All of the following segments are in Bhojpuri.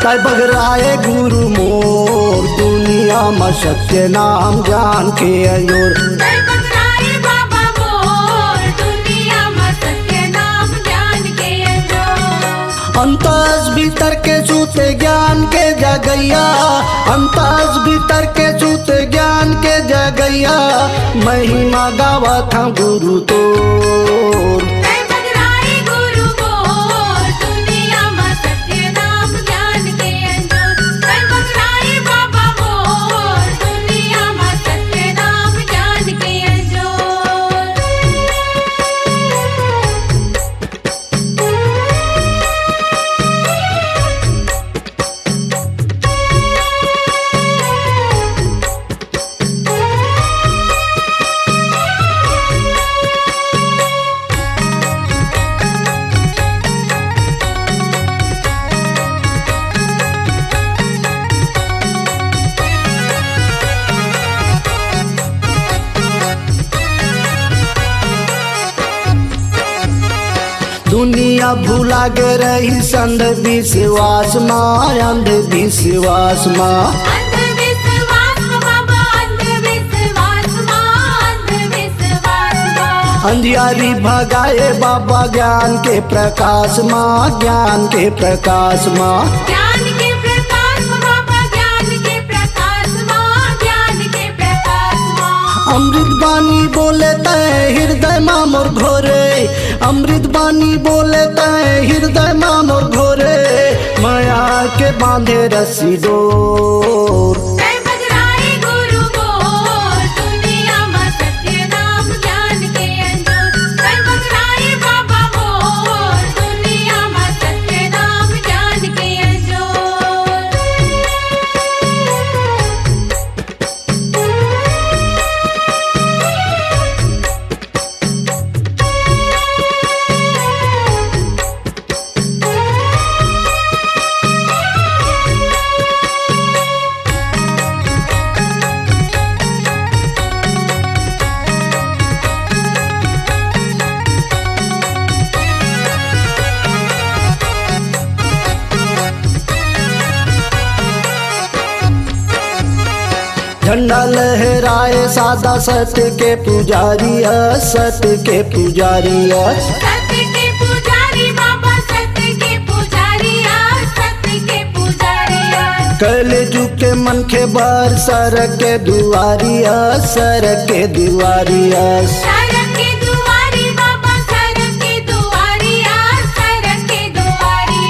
काय बगराए गुरु मोर दुनिया में सत्य नाम जान के अयोर। काय बगराए बाबा मोर दुनिया में सत्य नाम जान के अयोर। अंतस भीतर के सूते ज्ञान के जगैया, अंतस भीतर के सूते ज्ञान के जगैया, महिमा गावा था गुरु तोर। काय बगराए गुरु मोर दुनिया में सत्य नाम जान के अयोर। काय बगराए बाबा मोर दुनिया में सत्य नाम जान के अयोर। दुनिया भूला गे रही अंधविश्वास माँ, अंधविश्वास माँ। अंधविश्वास बाबा अंधविश्वास अंधविश्वास। अंधियारी भगाए बाबा ज्ञान के प्रकाश माँ, ज्ञान के प्रकाश माँ। ज्ञान के प्रकाश बाबा ज्ञान के प्रकाश ज्ञान के प्रकाश। अमृत बानी बोले तय हृदय माँ मोर घोरे, अमृत बानी बोले तय हृदय माँ मोर घोरे, माया के बांधे रस्सी डोर। काय बगराए गुरु मोर दुनिया में सत्य नाम जान के अयोर। काय बगराए बाबा मोर दुनिया में सत्य नाम जान के अयोर। झंडा लहराए सादा सत्य के पुजारी, सत्य के पुजारी। सत्य के पुजारी बाबा सत्य के पुजारी सत्य के पुजारी। कले झुके मन के बार सरक के दुआरी, सरक के दुआरी। सरक के दुआरी बाबा सरक के दुआरी सरक के दुआरी।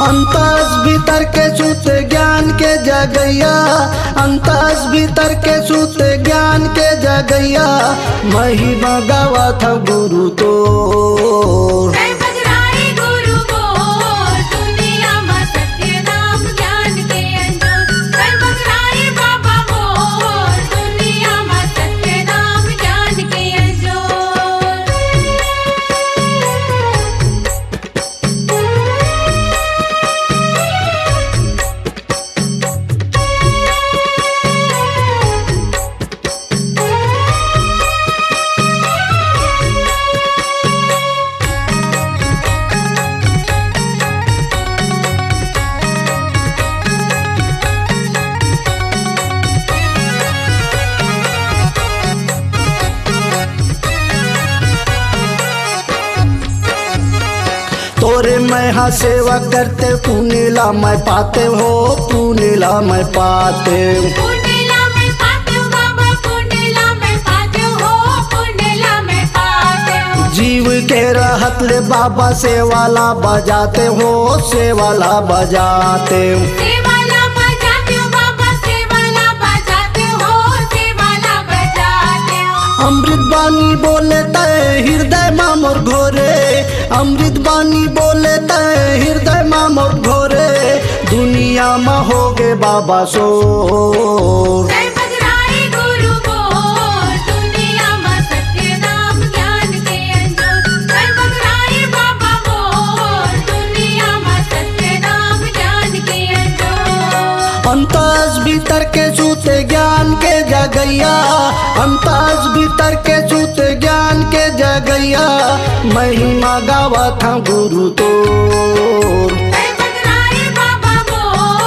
अंतस भीतर के सूते ज्ञान के जगैया, अंतस भीतर के सूते ज्ञान के जगैया, महिमा गावा था गुरु तोर। काय बगराए गुरु मोर दुनिया में सत्य नाम जान के अयोर। काय बगराए बाबा मोर दुनिया में सत्य नाम जान के अयोर। तोरे मैं हाँ सेवा करते पुनीला मैं पाते हो, पुनीला मैं पाते। पुनीला में पाते हो बाबा पुनीला में पाते हो पुनीला में पाते हो। जीव के रहत ले बाबा सेवाला बजाते हो, सेवाला बजाते। सेवाला बजाते हो बाबा सेवाला बजाते हो सेवाला बजाते हो। अमृत बानी बोले तय हृदय माँ मोर घोरे, अमृत बानी बोले तय हृदय माँ मोर घोरे, दुनिया में हो गे बाबा सोर। काय बगराए गुरु मोर दुनिया में सत्य नाम ज्ञान के अयोर। काय बगराए बाबा मोर दुनिया में सत्य नाम जान के अयोर। अंतस भीतर के सूते ज्ञान के जगैया, अंतस भीतर के सूते ज्ञान के जगैया, महिमा गावा था गुरु तोर। काय बगराए बाबा मोर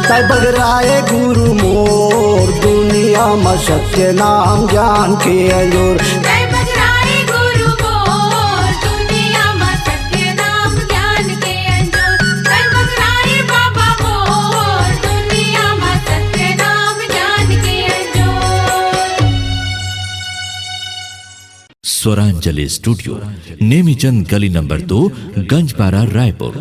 तय बगराए गुरु मोर दुनिया में सत्य नाम ज्ञान के अंजोर जय बजराई गुरु मोर दुनिया में सत्य नाम ज्ञान के अंजोर जय बजराई बाबा मोर दुनिया में सत्य नाम ज्ञान के अंजोर। स्वरांजलि स्टूडियो, नेमीचंद गली नंबर 2, गंजपारा, रायपुर।